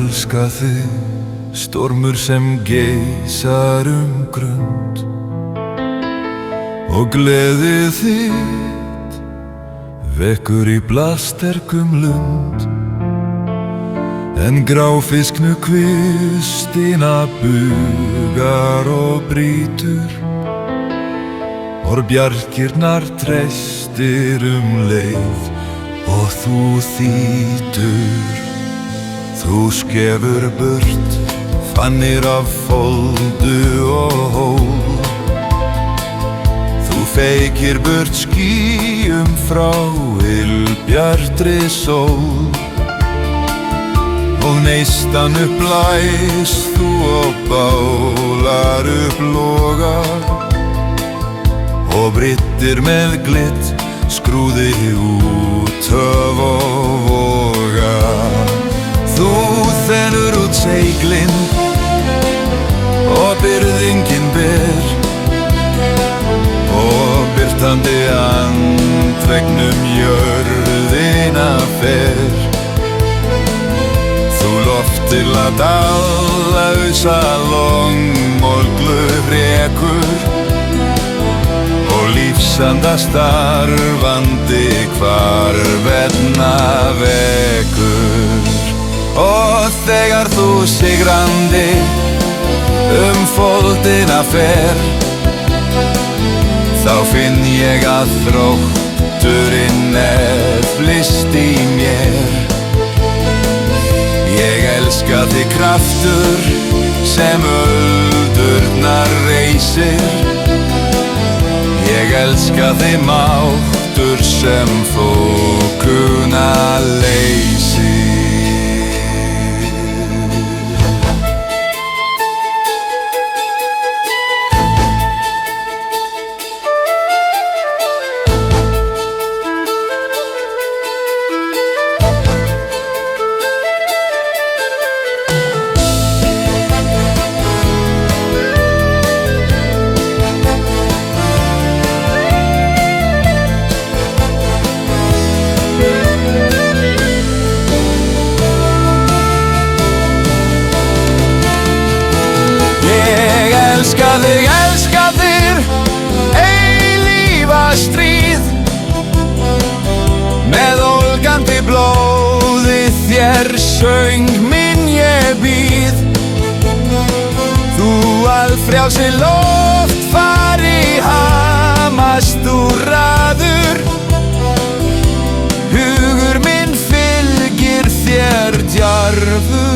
elska þig, stormur sem geysar grund. Og gleði þitt vekkur í blasterkum lund. En gráfisknu kvistina bugar og brýtur. Bjargirnar treystir leið og þú þýtur. Þú skefur burt fannir af foldu og hól. Þú feykir burt skýjum frá ylbjartri sól. Og neistan upp blæs þú og bálar upp loga. Og bryttir með glitt skrúði út höf og voga. Þú þenur út seiglin og byrðingin ber. Og byrtandi andvegnum jörðina fer. Þú loftir að allausa longmolglu rekur. Og lífsanda starfandi hvarvetna vekur. Og þegar þú sigrandi foldina fer, þá finn ég að þrótturinn eflist í mér. Ég elska þig kraftur sem öldurnar reisir. Ég elska þig máttur sem þokuna leysir. Elska þér, eilífa stríð. Með ólgandi blóði þér söng minn ég býð. Þú alfrjálsi loftfari hamast úrraður. Hugur minn fylgir þér djarfur.